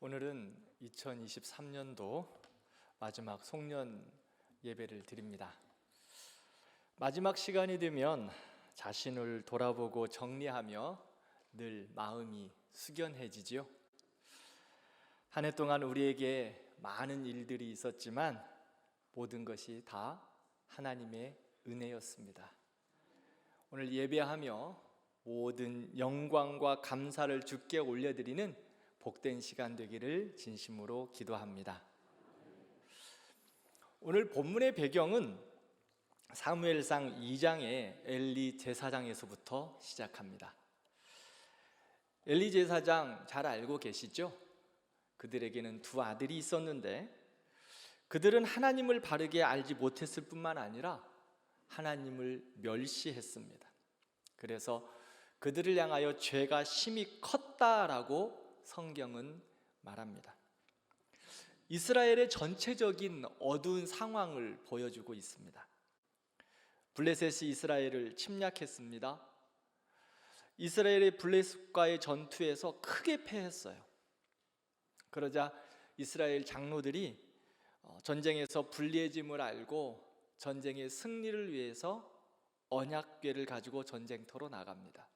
오늘은 2023년도 마지막 송년 예배를 드립니다. 마지막 시간이 되면 자신을 돌아보고 정리하며 늘 마음이 숙연해지죠. 한 해 동안 우리에게 많은 일들이 있었지만 모든 것이 다 하나님의 은혜였습니다. 오늘 예배하며 모든 영광과 감사를 주께 올려드리는 복된 시간 되기를 진심으로 기도합니다. 오늘 본문의 배경은 사무엘상 2장의 엘리 제사장에서부터 시작합니다. 엘리 제사장 잘 알고 계시죠? 그들에게는 두 아들이 있었는데 그들은 하나님을 바르게 알지 못했을 뿐만 아니라 하나님을 멸시했습니다. 그래서 그들을 향하여 죄가 심히 컸다라고 성경은 말합니다. 이스라엘의 전체적인 어두운 상황을 보여주고 있습니다. 블레셋이 이스라엘을 침략했습니다. 이스라엘의 블레셋과의 전투에서 크게 패했어요. 그러자 이스라엘 장로들이 전쟁에서 불리해짐을 알고 전쟁의 승리를 위해서 언약궤를 가지고 전쟁터로 나갑니다.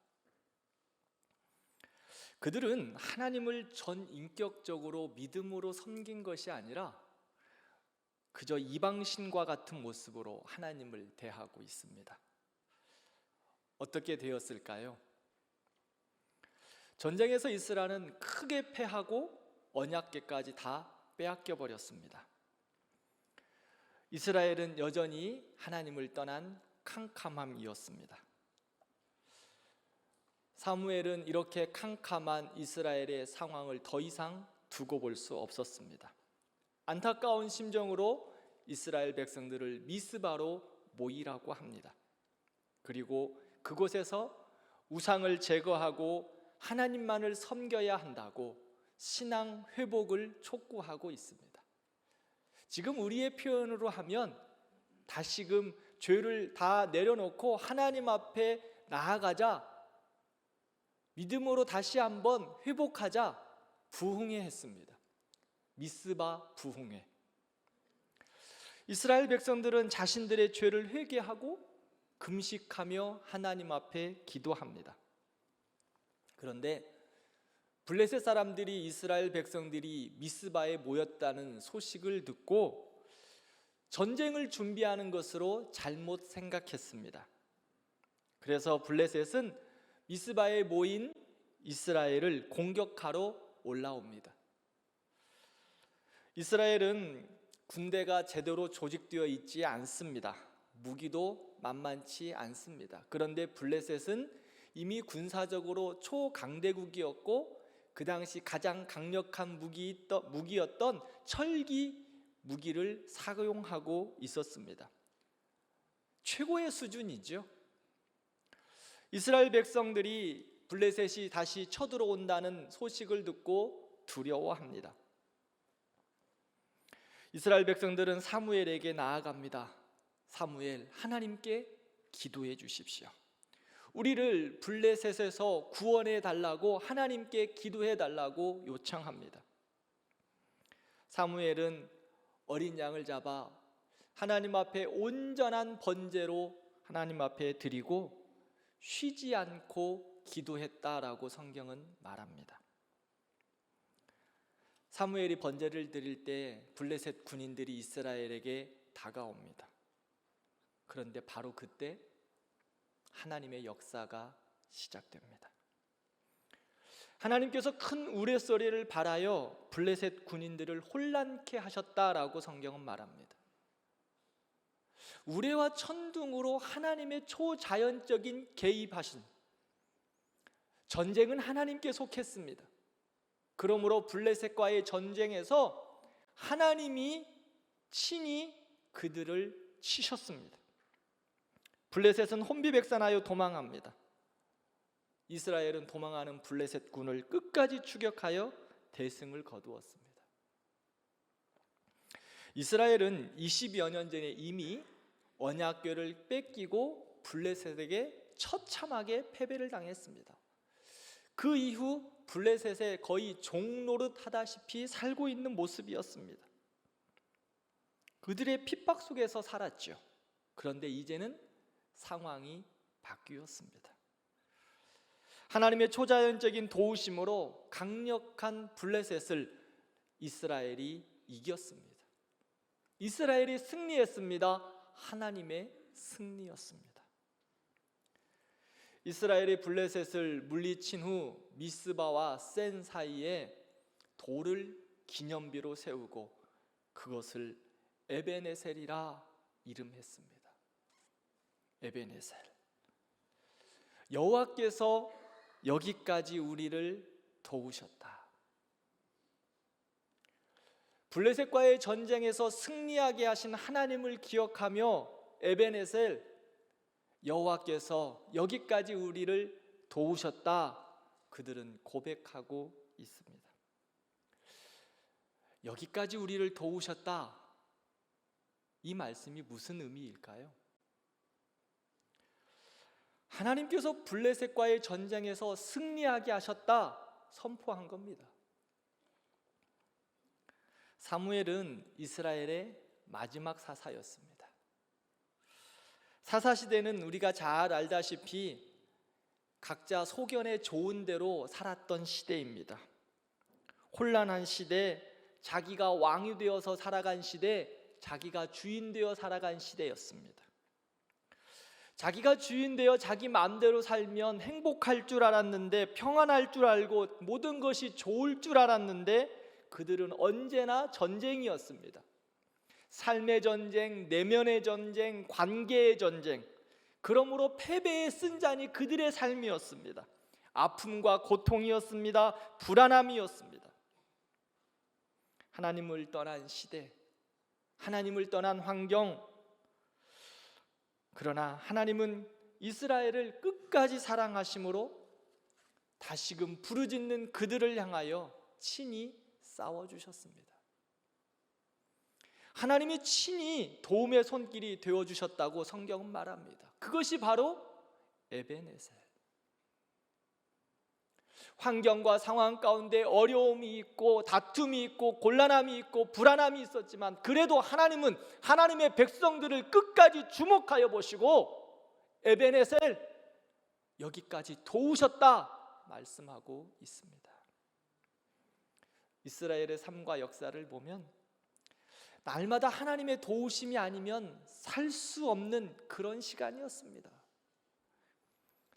그들은 하나님을 전인격적으로 믿음으로 섬긴 것이 아니라 그저 이방신과 같은 모습으로 하나님을 대하고 있습니다. 어떻게 되었을까요? 전쟁에서 이스라엘은 크게 패하고 언약궤까지 다 빼앗겨 버렸습니다. 이스라엘은 여전히 하나님을 떠난 캄캄함이었습니다. 사무엘은 이렇게 캄캄한 이스라엘의 상황을 더 이상 두고 볼 수 없었습니다. 안타까운 심정으로 이스라엘 백성들을 미스바로 모이라고 합니다. 그리고 그곳에서 우상을 제거하고 하나님만을 섬겨야 한다고 신앙 회복을 촉구하고 있습니다. 지금 우리의 표현으로 하면 다시금 죄를 다 내려놓고 하나님 앞에 나아가자, 믿음으로 다시 한번 회복하자 부흥회 했습니다. 미스바 부흥회. 이스라엘 백성들은 자신들의 죄를 회개하고 금식하며 하나님 앞에 기도합니다. 그런데 블레셋 사람들이 이스라엘 백성들이 미스바에 모였다는 소식을 듣고 전쟁을 준비하는 것으로 잘못 생각했습니다. 그래서 블레셋은 미스바에 모인 이스라엘을 공격하러 올라옵니다. 이스라엘은 군대가 제대로 조직되어 있지 않습니다. 무기도 만만치 않습니다. 그런데 블레셋은 이미 군사적으로 초강대국이었고 그 당시 가장 강력한 무기였던 철기 무기를 사용하고 있었습니다. 최고의 수준이죠. 이스라엘 백성들이 블레셋이 다시 쳐들어온다는 소식을 듣고 두려워합니다. 이스라엘 백성들은 사무엘에게 나아갑니다. 사무엘, 하나님께 기도해 주십시오. 우리를 블레셋에서 구원해 달라고 하나님께 기도해 달라고 요청합니다. 사무엘은 어린 양을 잡아 하나님 앞에 온전한 번제로 하나님 앞에 드리고 쉬지 않고 기도했다라고 성경은 말합니다. 사무엘이 번제를 드릴 때 블레셋 군인들이 이스라엘에게 다가옵니다. 그런데 바로 그때 하나님의 역사가 시작됩니다. 하나님께서 큰 우레소리를 발하여 블레셋 군인들을 혼란케 하셨다라고 성경은 말합니다. 우레와 천둥으로 하나님의 초자연적인 개입하신, 전쟁은 하나님께 속했습니다. 그러므로 블레셋과의 전쟁에서 하나님이 친히 그들을 치셨습니다. 블레셋은 혼비백산하여 도망합니다. 이스라엘은 도망하는 블레셋 군을 끝까지 추격하여 대승을 거두었습니다. 이스라엘은 20여 년 전에 이미 언약궤를 뺏기고 블레셋에게 처참하게 패배를 당했습니다. 그 이후 블레셋에 거의 종노릇 하다시피 살고 있는 모습이었습니다. 그들의 핍박 속에서 살았죠. 그런데 이제는 상황이 바뀌었습니다. 하나님의 초자연적인 도우심으로 강력한 블레셋을 이스라엘이 이겼습니다. 이스라엘이 승리했습니다. 하나님의 승리였습니다. 이스라엘이 블레셋을 물리친 후 미스바와 센 사이에 돌을 기념비로 세우고 그것을 에벤에셀이라 이름했습니다. 에벤에셀. 여호와께서 여기까지 우리를 도우셨다. 블레셋과의 전쟁에서 승리하게 하신 하나님을 기억하며 에벤에셀, 여호와께서 여기까지 우리를 도우셨다. 그들은 고백하고 있습니다. 여기까지 우리를 도우셨다. 이 말씀이 무슨 의미일까요? 하나님께서 블레셋과의 전쟁에서 승리하게 하셨다 선포한 겁니다. 사무엘은 이스라엘의 마지막 사사였습니다. 사사시대는 우리가 잘 알다시피 각자 소견에 좋은 대로 살았던 시대입니다. 혼란한 시대, 자기가 왕이 되어서 살아간 시대, 자기가 주인 되어 살아간 시대였습니다. 자기가 주인 되어 자기 마음대로 살면 행복할 줄 알았는데, 평안할 줄 알고 모든 것이 좋을 줄 알았는데 그들은 언제나 전쟁이었습니다. 삶의 전쟁, 내면의 전쟁, 관계의 전쟁. 그러므로 패배의 쓴잔이 그들의 삶이었습니다. 아픔과 고통이었습니다. 불안함이었습니다. 하나님을 떠난 시대, 하나님을 떠난 환경. 그러나 하나님은 이스라엘을 끝까지 사랑하심으로 다시금 부르짖는 그들을 향하여 친히 싸워주셨습니다. 하나님이 친히 도움의 손길이 되어주셨다고 성경은 말합니다. 그것이 바로 에벤에셀. 환경과 상황 가운데 어려움이 있고 다툼이 있고 곤란함이 있고 불안함이 있었지만 그래도 하나님은 하나님의 백성들을 끝까지 주목하여 보시고 에벤에셀, 여기까지 도우셨다 말씀하고 있습니다. 이스라엘의 삶과 역사를 보면 날마다 하나님의 도우심이 아니면 살 수 없는 그런 시간이었습니다.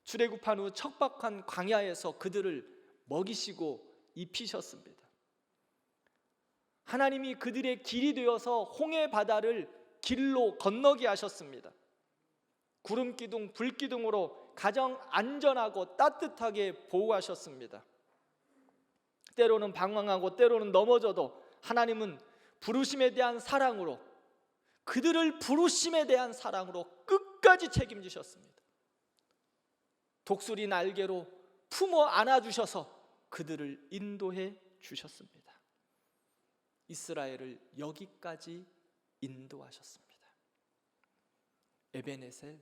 출애굽한 후 척박한 광야에서 그들을 먹이시고 입히셨습니다. 하나님이 그들의 길이 되어서 홍해 바다를 길로 건너게 하셨습니다. 구름 기둥, 불 기둥으로 가장 안전하고 따뜻하게 보호하셨습니다. 때로는 방황하고 때로는 넘어져도 하나님은 부르심에 대한 사랑으로, 그들을 부르심에 대한 사랑으로 끝까지 책임지셨습니다. 독수리 날개로 품어 안아주셔서 그들을 인도해 주셨습니다. 이스라엘을 여기까지 인도하셨습니다. 에벤에셀,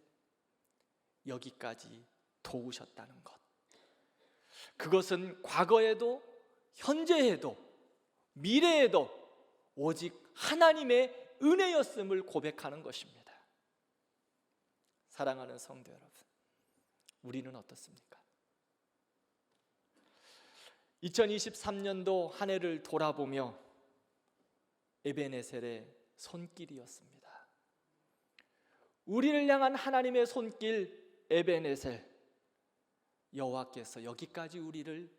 여기까지 도우셨다는 것, 그것은 과거에도 현재에도 미래에도 오직 하나님의 은혜였음을 고백하는 것입니다. 사랑하는 성도 여러분, 우리는 어떻습니까? 2023년도 한 해를 돌아보며 에벤에셀의 손길이었습니다. 우리를 향한 하나님의 손길 에벤에셀, 여호와께서 여기까지 우리를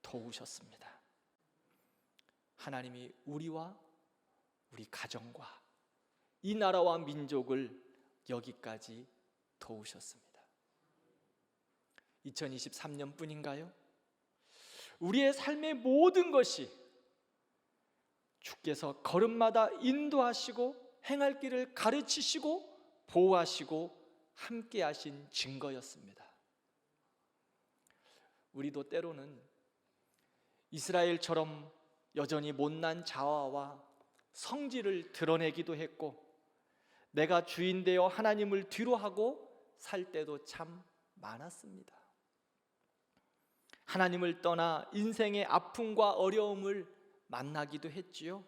도우셨습니다. 하나님이 우리와 우리 가정과 이 나라와 민족을 여기까지 도우셨습니다. 2023년뿐인가요? 우리의 삶의 모든 것이 주께서 걸음마다 인도하시고 행할 길을 가르치시고 보호하시고 함께 하신 증거였습니다. 우리도 때로는 이스라엘처럼 여전히 못난 자아와 성질을 드러내기도 했고, 내가 주인 되어 하나님을 뒤로 하고 살 때도 참 많았습니다. 하나님을 떠나 인생의 아픔과 어려움을 만나기도 했지요.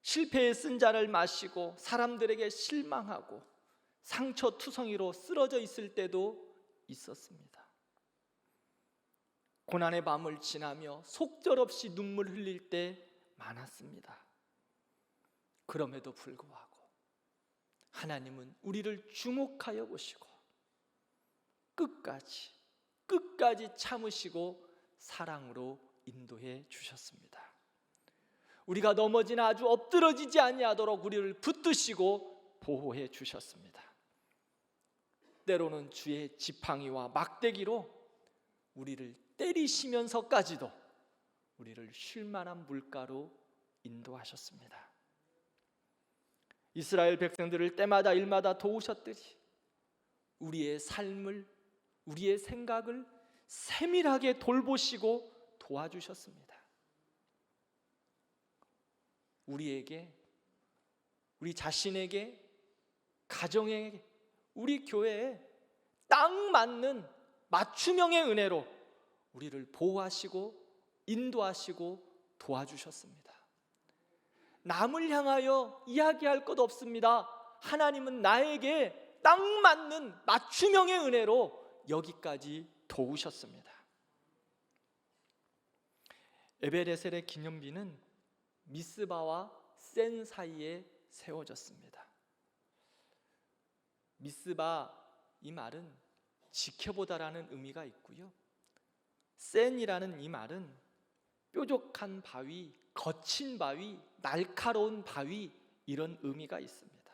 실패의 쓴자를 마시고 사람들에게 실망하고 상처투성이로 쓰러져 있을 때도 있었습니다. 고난의 밤을 지나며 속절없이 눈물 흘릴 때 많았습니다. 그럼에도 불구하고 하나님은 우리를 주목하여 보시고 끝까지 참으시고 사랑으로 인도해 주셨습니다. 우리가 넘어지나 아주 엎드러지지 아니하도록 우리를 붙드시고 보호해 주셨습니다. 때로는 주의 지팡이와 막대기로 우리를 때리시면서까지도 우리를 쉴만한 물가로 인도하셨습니다. 이스라엘 백성들을 때마다 일마다 도우셨듯이 우리의 삶을, 우리의 생각을 세밀하게 돌보시고 도와주셨습니다. 우리에게, 우리 자신에게, 가정에게, 우리 교회에 딱 맞는 맞춤형의 은혜로 우리를 보호하시고 인도하시고 도와주셨습니다. 남을 향하여 이야기할 것 없습니다. 하나님은 나에게 딱 맞는 맞춤형의 은혜로 여기까지 도우셨습니다. 에베네셀의 기념비는 미스바와 센 사이에 세워졌습니다. 미스바, 이 말은 지켜보다라는 의미가 있고요. 센이라는 이 말은 뾰족한 바위, 거친 바위, 날카로운 바위, 이런 의미가 있습니다.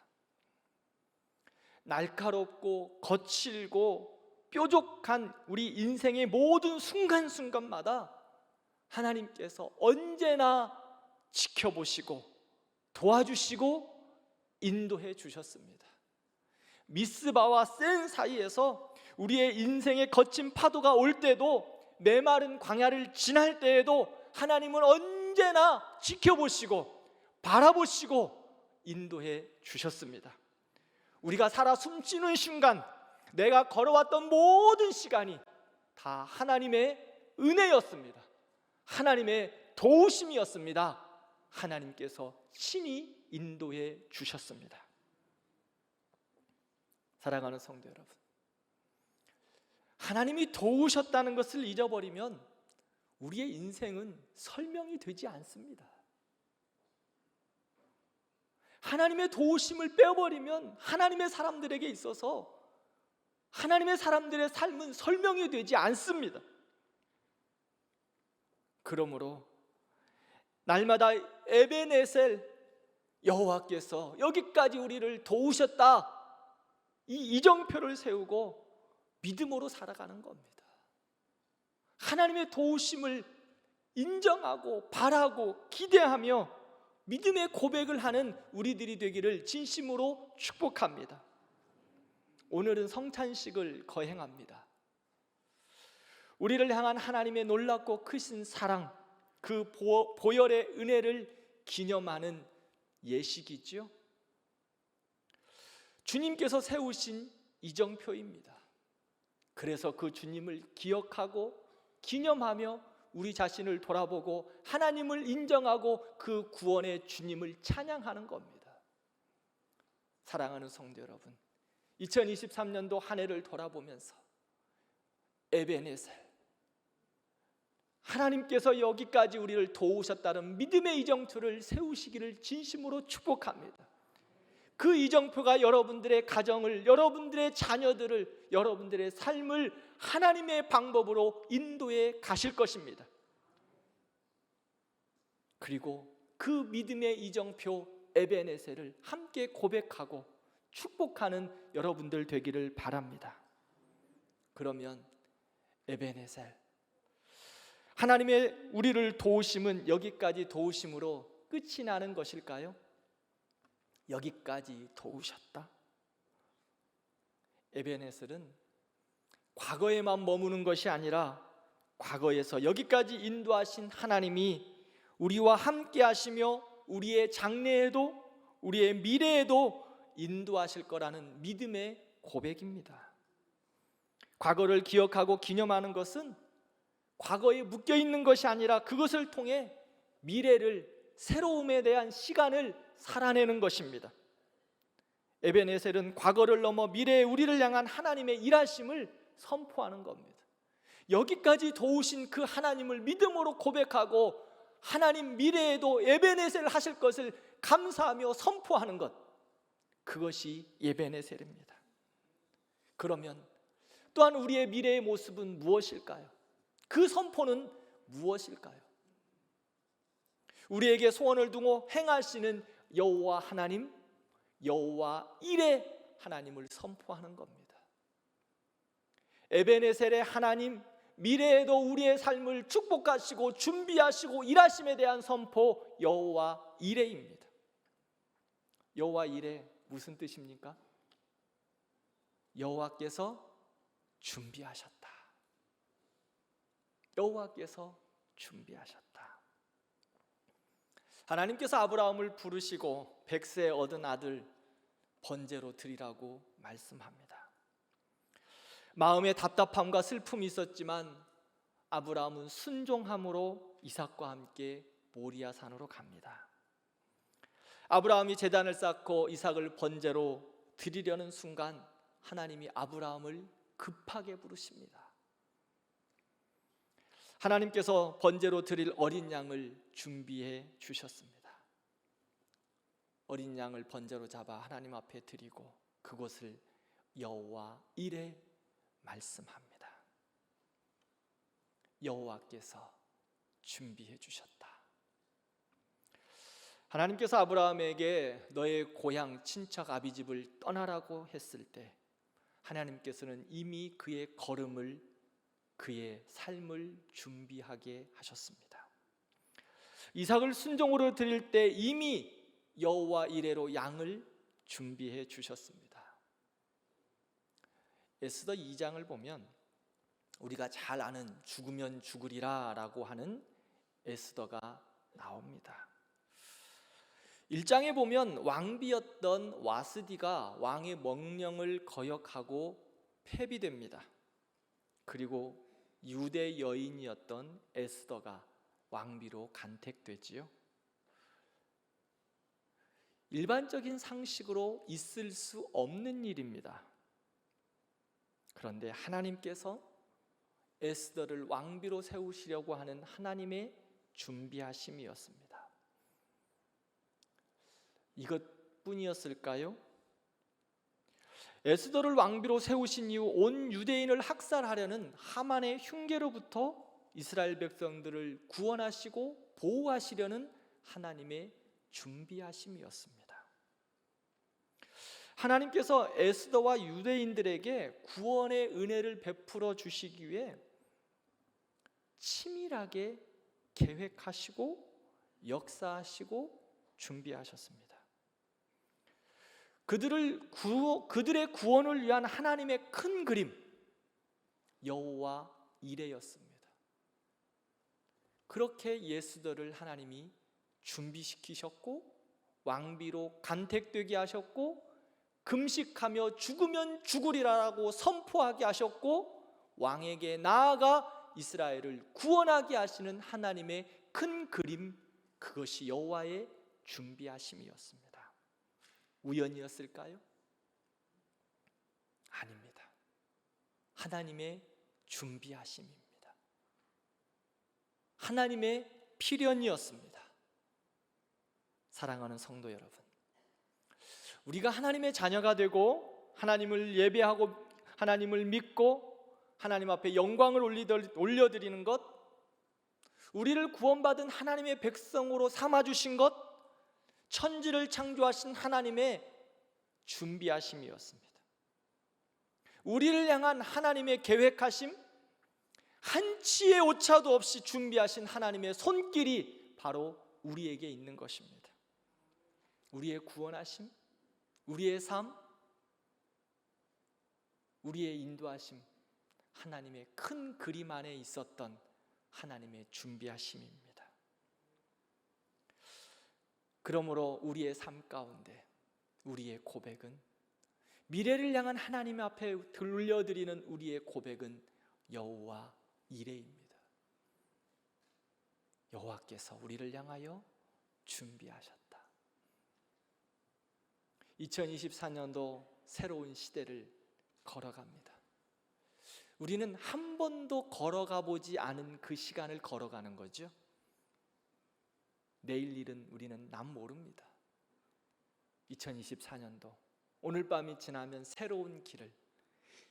날카롭고 거칠고 뾰족한 우리 인생의 모든 순간순간마다 하나님께서 언제나 지켜보시고 도와주시고 인도해 주셨습니다. 미스바와 센 사이에서 우리의 인생의 거친 파도가 올 때도, 메마른 광야를 지날 때에도 하나님은 언제나 지켜보시고 바라보시고 인도해 주셨습니다. 우리가 살아 숨쉬는 순간, 내가 걸어왔던 모든 시간이 다 하나님의 은혜였습니다. 하나님의 도우심이었습니다. 하나님께서 친히 인도해 주셨습니다. 사랑하는 성도 여러분, 하나님이 도우셨다는 것을 잊어버리면 우리의 인생은 설명이 되지 않습니다. 하나님의 도우심을 빼버리면 하나님의 사람들에게 있어서 하나님의 사람들의 삶은 설명이 되지 않습니다. 그러므로 날마다 에베네셀, 여호와께서 여기까지 우리를 도우셨다, 이 이정표를 세우고 믿음으로 살아가는 겁니다. 하나님의 도우심을 인정하고 바라고 기대하며 믿음의 고백을 하는 우리들이 되기를 진심으로 축복합니다. 오늘은 성찬식을 거행합니다. 우리를 향한 하나님의 놀랍고 크신 사랑, 그 보혈의 은혜를 기념하는 예식이죠. 주님께서 세우신 이정표입니다. 그래서 그 주님을 기억하고 기념하며 우리 자신을 돌아보고 하나님을 인정하고 그 구원의 주님을 찬양하는 겁니다. 사랑하는 성도 여러분, 2023년도 한 해를 돌아보면서 에베네셀, 하나님께서 여기까지 우리를 도우셨다는 믿음의 이정표를 세우시기를 진심으로 축복합니다. 그 이정표가 여러분들의 가정을, 여러분들의 자녀들을, 여러분들의 삶을 하나님의 방법으로 인도해 가실 것입니다. 그리고 그 믿음의 이정표 에베네셀을 함께 고백하고 축복하는 여러분들 되기를 바랍니다. 그러면 에베네셀, 하나님의 우리를 도우심은 여기까지 도우심으로 끝이 나는 것일까요? 여기까지 도우셨다. 에베네셀은 과거에만 머무는 것이 아니라 과거에서 여기까지 인도하신 하나님이 우리와 함께 하시며 우리의 장래에도 우리의 미래에도 인도하실 거라는 믿음의 고백입니다. 과거를 기억하고 기념하는 것은 과거에 묶여 있는 것이 아니라 그것을 통해 미래를, 새로움에 대한 시간을 살아내는 것입니다. 에베네셀은 과거를 넘어 미래의 우리를 향한 하나님의 일하심을 선포하는 겁니다. 여기까지 도우신 그 하나님을 믿음으로 고백하고 하나님 미래에도 에베네셀 하실 것을 감사하며 선포하는 것, 그것이 에베네셀입니다. 그러면 또한 우리의 미래의 모습은 무엇일까요? 그 선포는 무엇일까요? 우리에게 소원을 두고 행하시는 여호와 하나님, 여호와 일의 하나님을 선포하는 겁니다. 에베네셀의 하나님, 미래에도 우리의 삶을 축복하시고 준비하시고 일하심에 대한 선포, 여호와 이레입니다. 여호와 이레 무슨 뜻입니까? 여호와께서 준비하셨다. 여호와께서 준비하셨다. 하나님께서 아브라함을 부르시고 100세 얻은 아들 번제로 드리라고 말씀합니다. 마음에 답답함과 슬픔이 있었지만 아브라함은 순종함으로 이삭과 함께 모리아 산으로 갑니다. 아브라함이 제단을 쌓고 이삭을 번제로 드리려는 순간 하나님이 아브라함을 급하게 부르십니다. 하나님께서 번제로 드릴 어린 양을 준비해 주셨습니다. 어린 양을 번제로 잡아 하나님 앞에 드리고 그것을 여호와 이레 말씀합니다. 여호와께서 준비해 주셨다. 하나님께서 아브라함에게 너의 고향 친척 아비집을 떠나라고 했을 때 하나님께서는 이미 그의 걸음을, 그의 삶을 준비하게 하셨습니다. 이삭을 순종으로 드릴 때 이미 여호와 이레로 양을 준비해 주셨습니다. 에스더 2장을 보면 우리가 잘 아는 죽으면 죽으리라 라고 하는 에스더가 나옵니다. 1장에 보면 왕비였던 와스디가 왕의 명령을 거역하고 폐비됩니다. 그리고 유대 여인이었던 에스더가 왕비로 간택되지요. 일반적인 상식으로 있을 수 없는 일입니다. 그런데 하나님께서 에스더를 왕비로 세우시려고 하는 하나님의 준비하심이었습니다. 이것뿐이었을까요? 에스더를 왕비로 세우신 이후 온 유대인을 학살하려는 하만의 흉계로부터 이스라엘 백성들을 구원하시고 보호하시려는 하나님의 준비하심이었습니다. 하나님께서 에스더와 유대인들에게 구원의 은혜를 베풀어 주시기 위해 치밀하게 계획하시고 역사하시고 준비하셨습니다. 그들의 구원을 위한 하나님의 큰 그림, 여호와 이레였습니다. 그렇게 에스더를 하나님이 준비시키셨고 왕비로 간택되게 하셨고 금식하며 죽으면 죽으리라고 선포하게 하셨고 왕에게 나아가 이스라엘을 구원하게 하시는 하나님의 큰 그림, 그것이 여호와의 준비하심이었습니다. 우연이었을까요? 아닙니다. 하나님의 준비하심입니다. 하나님의 필연이었습니다. 사랑하는 성도 여러분, 우리가 하나님의 자녀가 되고 하나님을 예배하고 하나님을 믿고 하나님 앞에 영광을 올려드리는 것, 우리를 구원받은 하나님의 백성으로 삼아주신 것, 천지를 창조하신 하나님의 준비하심이었습니다. 우리를 향한 하나님의 계획하심, 한치의 오차도 없이 준비하신 하나님의 손길이 바로 우리에게 있는 것입니다. 우리의 구원하심, 우리의 삶, 우리의 인도하심, 하나님의 큰 그림 안에 있었던 하나님의 준비하심입니다. 그러므로 우리의 삶 가운데 우리의 고백은 미래를 향한 하나님 앞에 들려드리는 우리의 고백은 여호와 이레입니다. 여호와께서 우리를 향하여 준비하셨다. 2024년도 새로운 시대를 걸어갑니다. 우리는 한 번도 걸어가 보지 않은 그 시간을 걸어가는 거죠. 내일 일은 우리는 남 모릅니다. 2024년도 오늘 밤이 지나면 새로운 길을,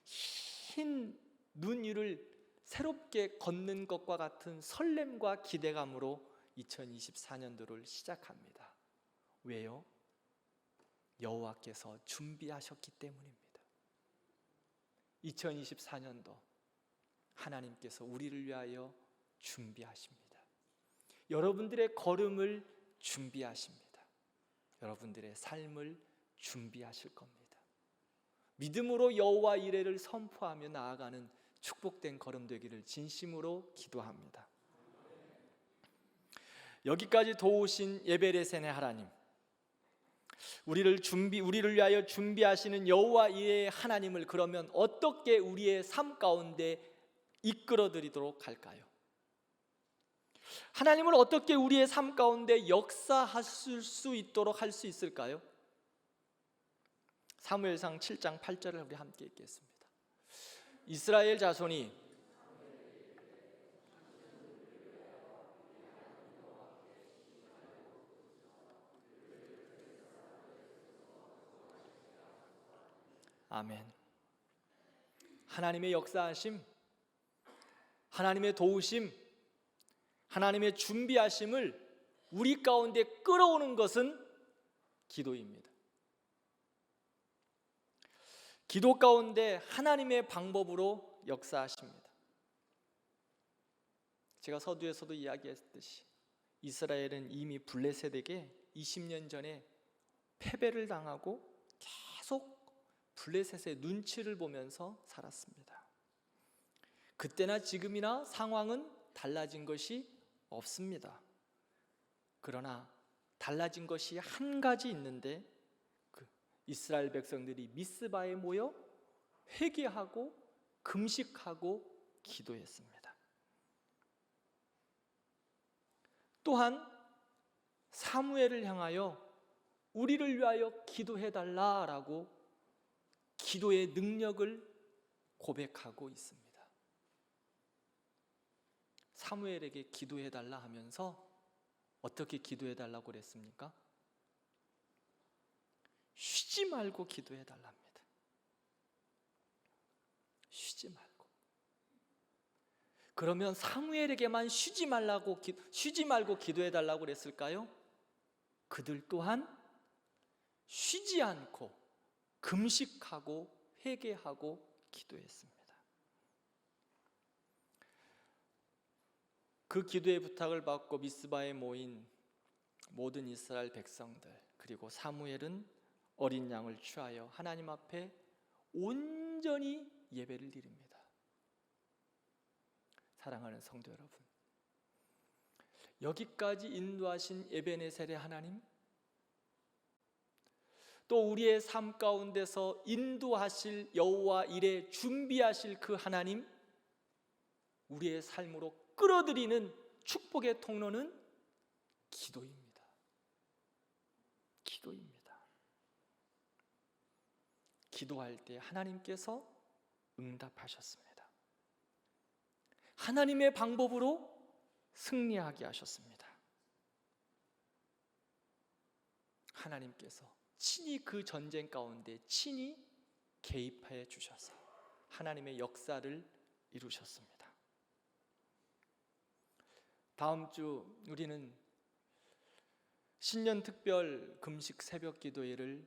흰 눈 위를 새롭게 걷는 것과 같은 설렘과 기대감으로 2024년도를 시작합니다. 왜요? 여호와께서 준비하셨기 때문입니다. 2024년도 하나님께서 우리를 위하여 준비하십니다. 여러분들의 걸음을 준비하십니다. 여러분들의 삶을 준비하실 겁니다. 믿음으로 여호와 이레를 선포하며 나아가는 축복된 걸음 되기를 진심으로 기도합니다. 여기까지 도우신 예배레센의 하나님, 우리를 위하여 준비하시는 여호와 이레의 하나님을 그러면 어떻게 우리의 삶 가운데 이끌어 드리도록 할까요? 하나님을 어떻게 우리의 삶 가운데 역사하실 수 있도록 할 수 있을까요? 사무엘상 7장 8절을 우리 함께 읽겠습니다. 이스라엘 자손이 아멘. 하나님의 역사하심, 하나님의 도우심, 하나님의 준비하심을 우리 가운데 끌어오는 것은 기도입니다. 기도 가운데 하나님의 방법으로 역사하십니다. 제가 서두에서도 이야기했듯이 이스라엘은 이미 블레셋에게 20년 전에 패배를 당하고 계속 블레셋의 눈치를 보면서 살았습니다. 그때나 지금이나 상황은 달라진 것이 없습니다. 그러나 달라진 것이 한 가지 있는데 이스라엘 백성들이 미스바에 모여 회개하고 금식하고 기도했습니다. 또한 사무엘을 향하여 우리를 위하여 기도해달라라고 기도의 능력을 고백하고 있습니다. 사무엘에게 기도해달라 하면서 어떻게 기도해달라고 그랬습니까? 쉬지 말고 기도해달랍니다. 쉬지 말고. 그러면 사무엘에게만 쉬지 말고 기도해달라고 그랬을까요? 그들 또한 쉬지 않고 금식하고 회개하고 기도했습니다. 그 기도의 부탁을 받고 미스바에 모인 모든 이스라엘 백성들, 그리고 사무엘은 어린 양을 취하여 하나님 앞에 온전히 예배를 드립니다. 사랑하는 성도 여러분, 여기까지 인도하신 에베네셀의 하나님, 또 우리의 삶 가운데서 인도하실 여호와 이레 준비하실 그 하나님, 우리의 삶으로 끌어들이는 축복의 통로는 기도입니다. 기도입니다. 기도할 때 하나님께서 응답하셨습니다. 하나님의 방법으로 승리하게 하셨습니다. 하나님께서 친히 그 전쟁 가운데 친히 개입해 주셔서 하나님의 역사를 이루셨습니다. 다음 주 우리는 신년 특별 금식 새벽 기도회를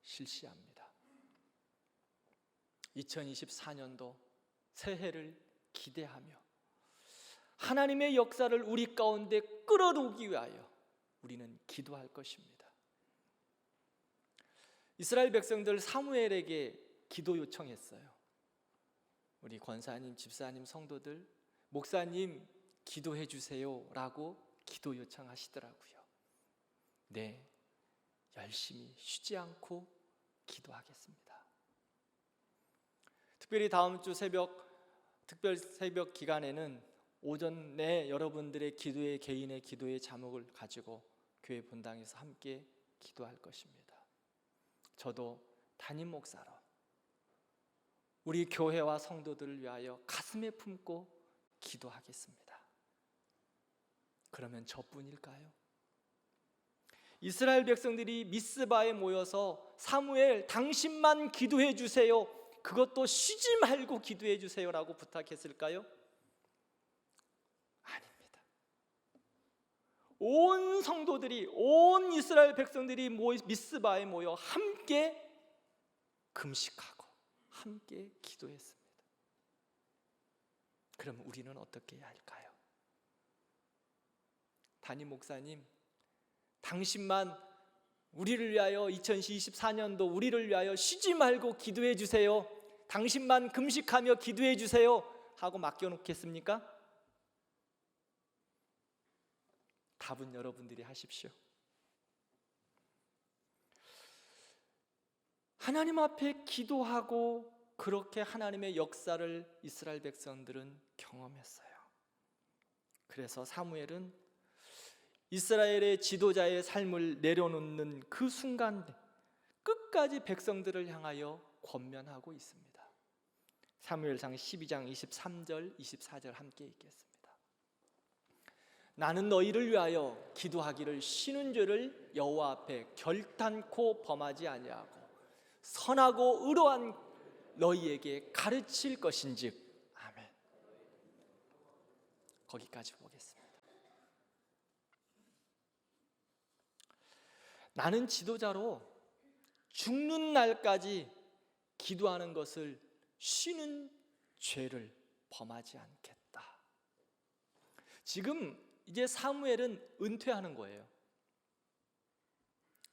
실시합니다. 2024년도 새해를 기대하며 하나님의 역사를 우리 가운데 끌어오기 위하여 우리는 기도할 것입니다. 이스라엘 백성들 사무엘에게 기도 요청했어요. 우리 권사님, 집사님, 성도들, 목사님 기도해 주세요 라고 기도 요청하시더라고요. 네, 열심히 쉬지 않고 기도하겠습니다. 특별히 다음 주 특별 새벽 기간에는 오전에 여러분들의 기도의 개인의 기도의 제목을 가지고 교회 본당에서 함께 기도할 것입니다. 저도 담임 목사로 우리 교회와 성도들을 위하여 가슴에 품고 기도하겠습니다. 그러면 저뿐일까요? 이스라엘 백성들이 미스바에 모여서 사무엘 당신만 기도해 주세요, 그것도 쉬지 말고 기도해 주세요라고 부탁했을까요? 아닙니다. 온 성도들이, 온 이스라엘 백성들이 미스바에 모여 함께 금식하고 함께 기도했습니다. 그럼 우리는 어떻게 해야 할까요? 담임 목사님, 당신만 우리를 위하여 2024년도 우리를 위하여 쉬지 말고 기도해 주세요, 당신만 금식하며 기도해 주세요 하고 맡겨놓겠습니까? 답은 여러분들이 하십시오. 하나님 앞에 기도하고 그렇게 하나님의 역사를 이스라엘 백성들은 경험했어요. 그래서 사무엘은 이스라엘의 지도자의 삶을 내려놓는 그 순간 끝까지 백성들을 향하여 권면하고 있습니다. 사무엘상 12장 23절 24절 함께 읽겠습니다. 나는 너희를 위하여 기도하기를 쉬는 죄를 여호와 앞에 결단코 범하지 아니하고 선하고 의로한 너희에게 가르칠 것인즉. 아멘. 거기까지 보겠습니다. 나는 지도자로 죽는 날까지 기도하는 것을 쉬는 죄를 범하지 않겠다. 지금 이제 사무엘은 은퇴하는 거예요.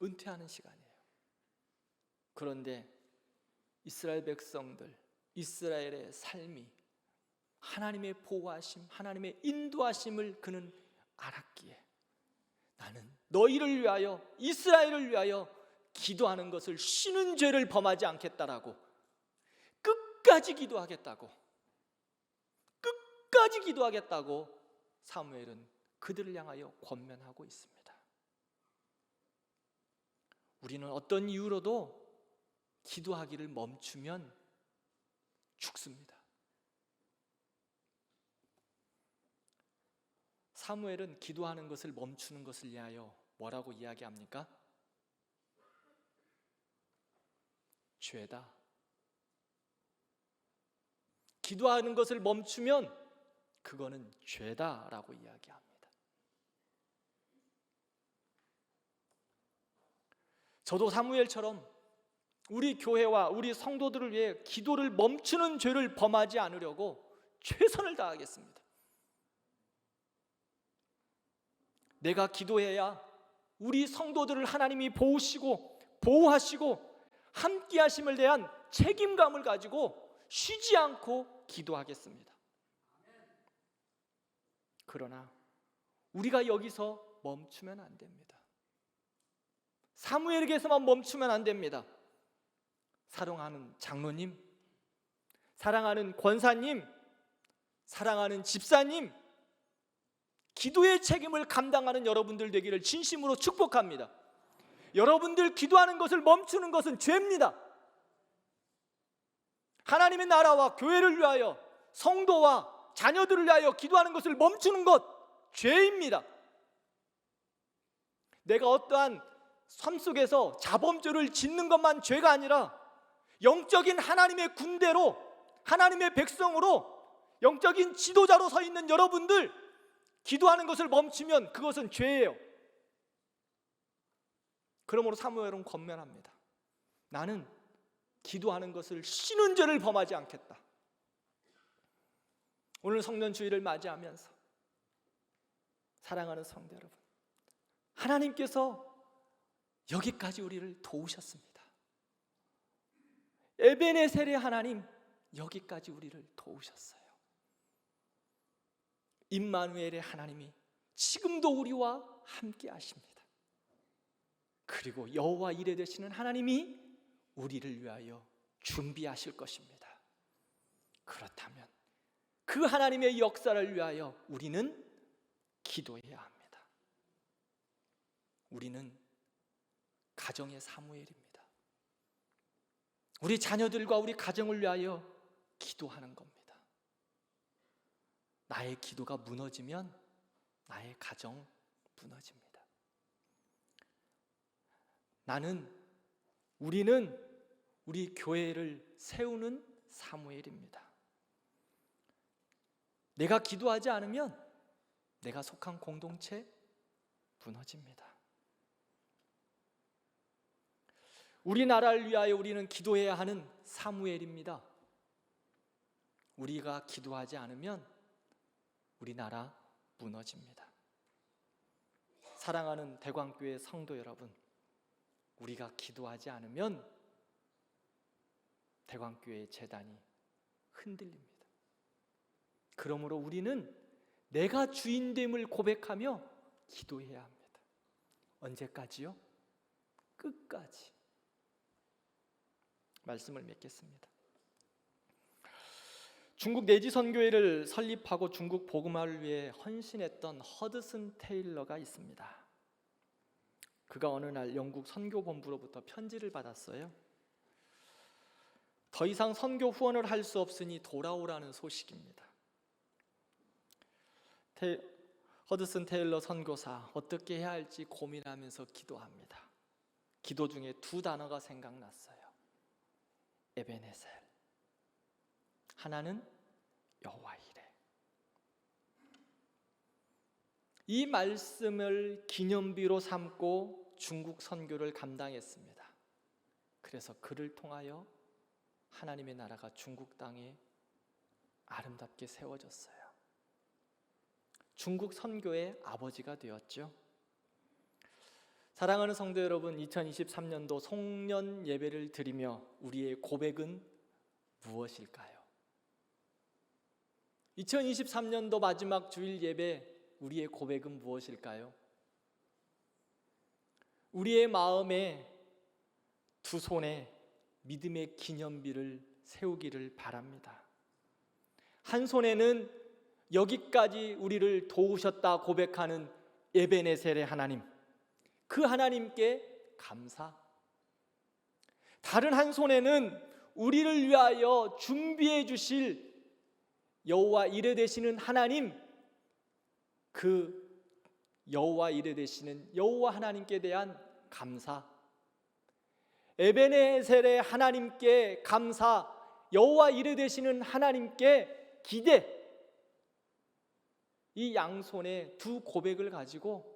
은퇴하는 시간이에요. 그런데 이스라엘 백성들, 이스라엘의 삶이 하나님의 보호하심, 하나님의 인도하심을 그는 알았기에 나는 너희를 위하여, 이스라엘을 위하여 기도하는 것을 쉬는 죄를 범하지 않겠다라고, 끝까지 기도하겠다고, 끝까지 기도하겠다고 사무엘은 그들을 향하여 권면하고 있습니다. 우리는 어떤 이유로도 기도하기를 멈추면 죽습니다. 사무엘은 기도하는 것을 멈추는 것을 위하여 뭐라고 이야기합니까? 죄다. 기도하는 것을 멈추면 그거는 죄다라고 이야기합니다. 저도 사무엘처럼 우리 교회와 우리 성도들을 위해 기도를 멈추는 죄를 범하지 않으려고 최선을 다하겠습니다. 내가 기도해야 우리 성도들을 하나님이 보호시고 보호하시고 함께 하심을 대한 책임감을 가지고 쉬지 않고 기도하겠습니다. 그러나 우리가 여기서 멈추면 안 됩니다. 사무엘에게서만 멈추면 안 됩니다. 사랑하는 장로님, 사랑하는 권사님, 사랑하는 집사님, 기도의 책임을 감당하는 여러분들 되기를 진심으로 축복합니다. 여러분들 기도하는 것을 멈추는 것은 죄입니다. 하나님의 나라와 교회를 위하여, 성도와 자녀들을 위하여 기도하는 것을 멈추는 것 죄입니다. 내가 어떠한 삶 속에서 자범죄를 짓는 것만 죄가 아니라 영적인 하나님의 군대로, 하나님의 백성으로, 영적인 지도자로 서 있는 여러분들 기도하는 것을 멈추면 그것은 죄예요. 그러므로 사무엘은 권면합니다. 나는 기도하는 것을 쉬는 죄를 범하지 않겠다. 오늘 성년주의를 맞이하면서 사랑하는 성도 여러분, 하나님께서 여기까지 우리를 도우셨습니다. 에베네셀의 하나님, 여기까지 우리를 도우셨어요. 임마누엘의 하나님이 지금도 우리와 함께 하십니다. 그리고 여호와 이레 되시는 하나님이 우리를 위하여 준비하실 것입니다. 그렇다면 그 하나님의 역사를 위하여 우리는 기도해야 합니다. 우리는 가정의 사무엘입니다. 우리 자녀들과 우리 가정을 위하여 기도하는 겁니다. 나의 기도가 무너지면 나의 가정 무너집니다. 우리는 우리 교회를 세우는 사무엘입니다. 내가 기도하지 않으면 내가 속한 공동체 무너집니다. 우리나라를 위하여 우리는 기도해야 하는 사무엘입니다. 우리가 기도하지 않으면 우리나라 무너집니다. 사랑하는 대광교회 성도 여러분, 우리가 기도하지 않으면 대광교회의 재단이 흔들립니다. 그러므로 우리는 내가 주인됨을 고백하며 기도해야 합니다. 언제까지요? 끝까지. 말씀을 맺겠습니다. 중국 내지 선교회를 설립하고 중국 복음화를 위해 헌신했던 허드슨 테일러가 있습니다. 그가 어느 날 영국 선교본부로부터 편지를 받았어요. 더 이상 선교 후원을 할 수 없으니 돌아오라는 소식입니다. 허드슨 테일러 선교사, 어떻게 해야 할지 고민하면서 기도합니다. 기도 중에 두 단어가 생각났어요. 에베네셀. 하나는 여호와 이레. 이 말씀을 기념비로 삼고 중국 선교를 감당했습니다. 그래서 그를 통하여 하나님의 나라가 중국 땅에 아름답게 세워졌어요. 중국 선교의 아버지가 되었죠. 사랑하는 성도 여러분, 2023년도 송년 예배를 드리며 우리의 고백은 무엇일까요? 2023년도 마지막 주일 예배, 우리의 고백은 무엇일까요? 우리의 마음에 두 손에 믿음의 기념비를 세우기를 바랍니다. 한 손에는 여기까지 우리를 도우셨다 고백하는 에베네셀의 하나님, 그 하나님께 감사. 다른 한 손에는 우리를 위하여 준비해 주실 여호와 이레 되시는 하나님, 그 여호와 이레 되시는 여호와 하나님께 대한 감사. 에베네셀의 하나님께 감사, 여호와 이레 되시는 하나님께 기대. 이 양손에 두 고백을 가지고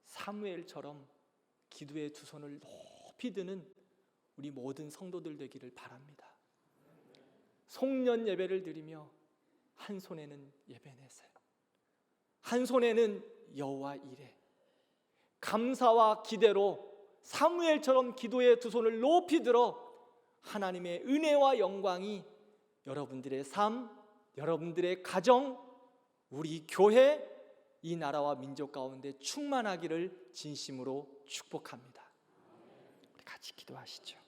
사무엘처럼 기도의 두 손을 높이 드는 우리 모든 성도들 되기를 바랍니다. 송년 예배를 드리며 한 손에는 에베네셀, 한 손에는 여호와 이레, 감사와 기대로 사무엘처럼 기도의 두 손을 높이 들어 하나님의 은혜와 영광이 여러분들의 삶, 여러분들의 가정, 우리 교회, 이 나라와 민족 가운데 충만하기를 진심으로 축복합니다. 우리 같이 기도하시죠.